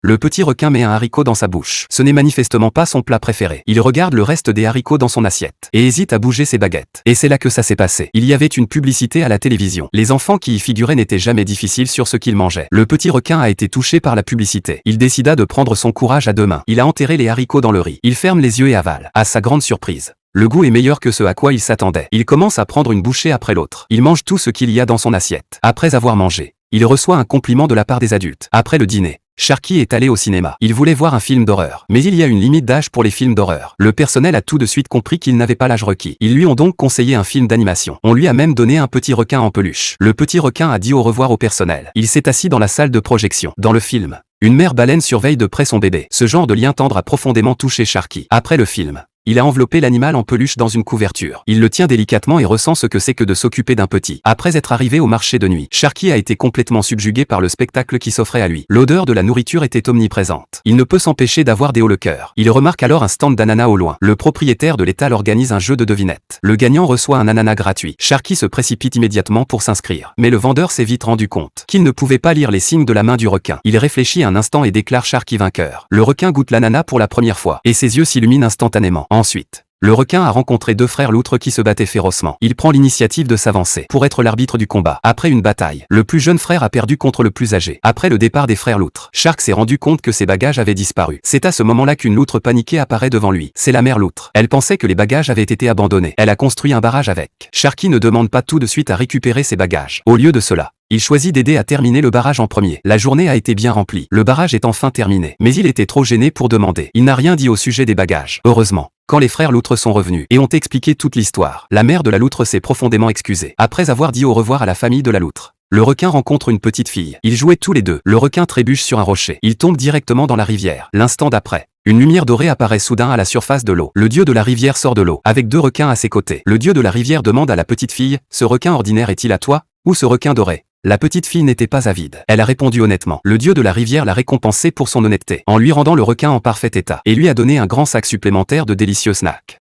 Le petit requin met un haricot dans sa bouche. Ce n'est manifestement pas son plat préféré. Il regarde le reste des haricots dans son assiette et hésite à bouger ses baguettes. Et c'est là que ça s'est passé. Il y avait une publicité à la télévision. Les enfants qui y figuraient n'étaient jamais difficiles sur ce qu'ils mangeaient. Le petit requin a été touché par la publicité. Il décida de prendre son courage à deux mains. Il a enterré les haricots dans le riz. Il ferme les yeux et avale. À sa grande surprise, le goût est meilleur que ce à quoi il s'attendait. Il commence à prendre une bouchée après l'autre. Il mange tout ce qu'il y a dans son assiette. Après avoir mangé, il reçoit un compliment de la part des adultes. Après le dîner, Sharky est allé au cinéma. Il voulait voir un film d'horreur. Mais il y a une limite d'âge pour les films d'horreur. Le personnel a tout de suite compris qu'il n'avait pas l'âge requis. Ils lui ont donc conseillé un film d'animation. On lui a même donné un petit requin en peluche. Le petit requin a dit au revoir au personnel. Il s'est assis dans la salle de projection. Dans le film, une mère baleine surveille de près son bébé. Ce genre de lien tendre a profondément touché Sharky. Après le film, il a enveloppé l'animal en peluche dans une couverture. Il le tient délicatement et ressent ce que c'est que de s'occuper d'un petit. Après être arrivé au marché de nuit, Sharky a été complètement subjugué par le spectacle qui s'offrait à lui. L'odeur de la nourriture était omniprésente. Il ne peut s'empêcher d'avoir des hauts le cœur. Il remarque alors un stand d'ananas au loin. Le propriétaire de l'étal organise un jeu de devinettes. Le gagnant reçoit un ananas gratuit. Sharky se précipite immédiatement pour s'inscrire. Mais le vendeur s'est vite rendu compte qu'il ne pouvait pas lire les signes de la main du requin. Il réfléchit un instant et déclare Sharky vainqueur. Le requin goûte l'ananas pour la première fois et ses yeux s'illuminent instantanément. Ensuite, le requin a rencontré deux frères loutres qui se battaient férocement. Il prend l'initiative de s'avancer pour être l'arbitre du combat. Après une bataille, le plus jeune frère a perdu contre le plus âgé. Après le départ des frères loutres, Shark s'est rendu compte que ses bagages avaient disparu. C'est à ce moment-là qu'une loutre paniquée apparaît devant lui. C'est la mère loutre. Elle pensait que les bagages avaient été abandonnés. Elle a construit un barrage avec. Sharky ne demande pas tout de suite à récupérer ses bagages. Au lieu de cela, il choisit d'aider à terminer le barrage en premier. La journée a été bien remplie. Le barrage est enfin terminé. Mais il était trop gêné pour demander. Il n'a rien dit au sujet des bagages. Heureusement, quand les frères loutres sont revenus et ont expliqué toute l'histoire, la mère de la loutre s'est profondément excusée. Après avoir dit au revoir à la famille de la loutre, le requin rencontre une petite fille. Ils jouaient tous les deux. Le requin trébuche sur un rocher. Il tombe directement dans la rivière. L'instant d'après, une lumière dorée apparaît soudain à la surface de l'eau. Le dieu de la rivière sort de l'eau, avec deux requins à ses côtés. Le dieu de la rivière demande à la petite fille, « Ce requin ordinaire est-il à toi, ou ce requin doré ?» La petite fille n'était pas avide. Elle a répondu honnêtement. Le dieu de la rivière l'a récompensée pour son honnêteté, en lui rendant le requin en parfait état, et lui a donné un grand sac supplémentaire de délicieux snacks.